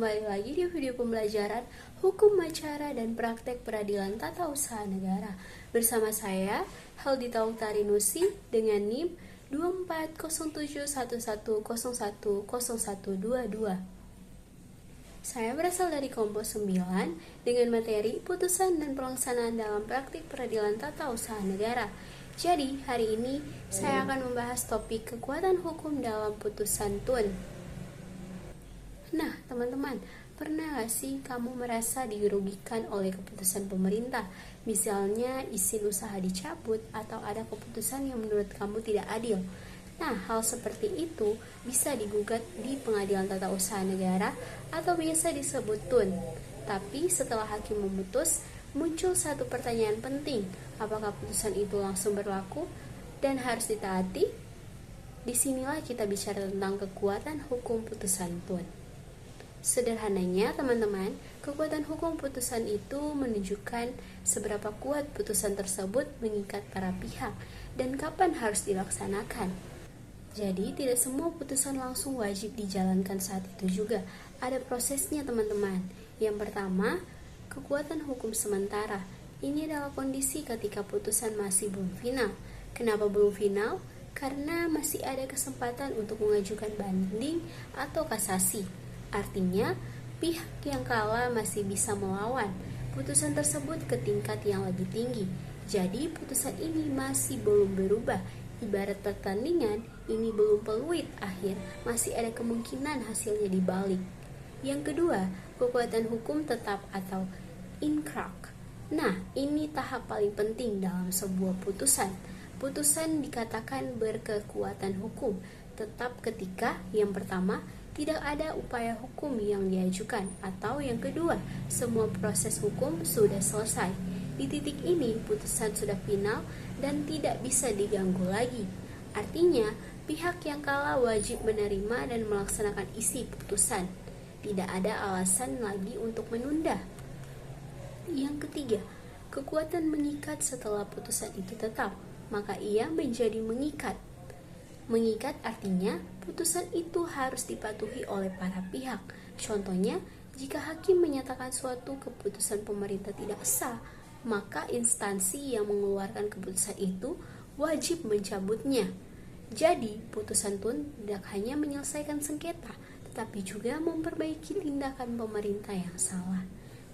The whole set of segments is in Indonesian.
kembali lagi di video pembelajaran Hukum Acara dan Praktek Peradilan Tata Usaha Negara. Bersama saya, Heldita Uktarinusi dengan NIM 240711010122. Saya berasal dari Kompos 9 dengan materi putusan dan pelaksanaan dalam praktik peradilan tata usaha negara. Jadi, hari ini saya akan membahas topik kekuatan hukum dalam putusan TUN. Nah, teman-teman, pernah gak sih kamu merasa dirugikan oleh keputusan pemerintah? Misalnya, izin usaha dicabut atau ada keputusan yang menurut kamu tidak adil. Nah, hal seperti itu bisa digugat di Pengadilan Tata Usaha Negara atau biasa disebut TUN. Tapi setelah hakim memutus, muncul satu pertanyaan penting. Apakah putusan itu langsung berlaku dan harus ditaati? Disinilah kita bicara tentang kekuatan hukum putusan TUN. Sederhananya, teman-teman, kekuatan hukum putusan itu menunjukkan seberapa kuat putusan tersebut mengikat para pihak dan kapan harus dilaksanakan. Jadi, tidak semua putusan langsung wajib dijalankan saat itu juga. Ada prosesnya, teman-teman. Yang pertama, kekuatan hukum sementara. Ini adalah kondisi ketika putusan masih belum final. Kenapa belum final? Karena masih ada kesempatan untuk mengajukan banding atau kasasi. Artinya, pihak yang kalah masih bisa melawan putusan tersebut ke tingkat yang lebih tinggi. Jadi, putusan ini masih belum berubah. Ibarat pertandingan, ini belum peluit akhir, masih ada kemungkinan hasilnya dibalik. Yang kedua, kekuatan hukum tetap atau inkrah. Nah, ini tahap paling penting dalam sebuah putusan. Putusan dikatakan berkekuatan hukum tetap ketika yang pertama, tidak ada upaya hukum yang diajukan, atau yang kedua, semua proses hukum sudah selesai. Di titik ini, putusan sudah final dan tidak bisa diganggu lagi. Artinya, pihak yang kalah wajib menerima dan melaksanakan isi putusan. Tidak ada alasan lagi untuk menunda. Yang ketiga, kekuatan mengikat setelah putusan itu tetap, maka ia menjadi mengikat. Mengikat artinya putusan itu harus dipatuhi oleh para pihak. Contohnya, jika hakim menyatakan suatu keputusan pemerintah tidak sah, maka instansi yang mengeluarkan keputusan itu wajib mencabutnya. Jadi, putusan TUN tidak hanya menyelesaikan sengketa, tetapi juga memperbaiki tindakan pemerintah yang salah.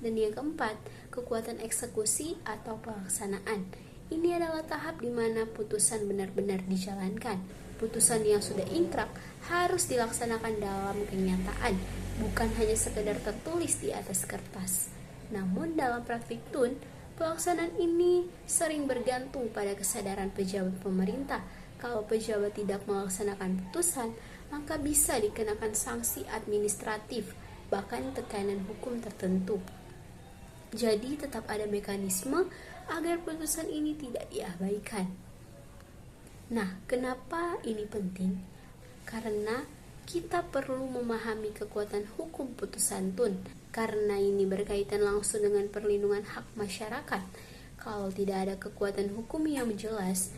Dan yang keempat, kekuatan eksekusi atau pelaksanaan. Ini adalah tahap di mana putusan benar-benar dijalankan. Putusan yang sudah inkrah harus dilaksanakan dalam kenyataan, bukan hanya sekedar tertulis di atas kertas. Namun dalam praktik TUN, pelaksanaan ini sering bergantung pada kesadaran pejabat pemerintah. Kalau pejabat tidak melaksanakan putusan, maka bisa dikenakan sanksi administratif, bahkan tekanan hukum tertentu. Jadi tetap ada mekanisme agar putusan ini tidak diabaikan. Nah, kenapa ini penting? Karena kita perlu memahami kekuatan hukum putusan TUN, karena ini berkaitan langsung dengan perlindungan hak masyarakat. Kalau tidak ada kekuatan hukum yang jelas,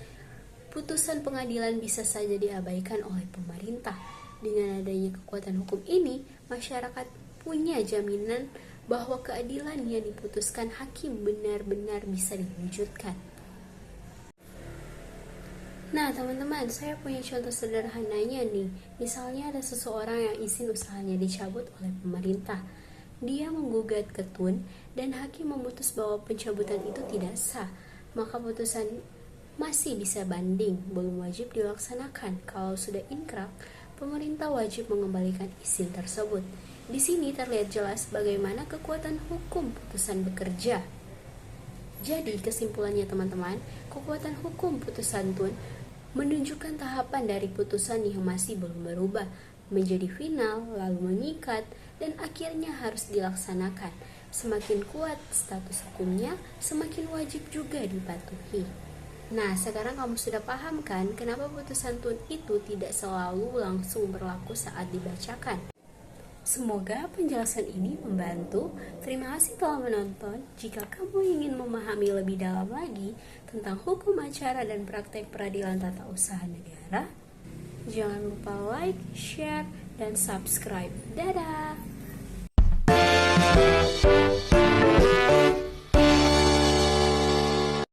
putusan pengadilan bisa saja diabaikan oleh pemerintah. Dengan adanya kekuatan hukum ini, masyarakat punya jaminan bahwa keadilan yang diputuskan hakim benar-benar bisa diwujudkan. Nah, teman-teman, saya punya contoh sederhananya nih. Misalnya ada seseorang yang izin usahanya dicabut oleh pemerintah. Dia menggugat ke TUN dan hakim memutus bahwa pencabutan itu tidak sah. Maka putusan masih bisa banding, belum wajib dilaksanakan. Kalau sudah inkrah, pemerintah wajib mengembalikan izin tersebut. Di sini terlihat jelas bagaimana kekuatan hukum putusan bekerja. Jadi, kesimpulannya teman-teman, kekuatan hukum putusan TUN menunjukkan tahapan dari putusan yang masih belum berubah menjadi final, lalu mengikat, dan akhirnya harus dilaksanakan. Semakin kuat status hukumnya, semakin wajib juga dipatuhi. Nah, sekarang kamu sudah paham kan kenapa putusan TUN itu tidak selalu langsung berlaku saat dibacakan? Semoga penjelasan ini membantu. Terima kasih telah menonton. Jika kamu ingin memahami lebih dalam lagi tentang hukum acara dan praktek peradilan tata usaha negara, jangan lupa like, share, dan subscribe. Dadah!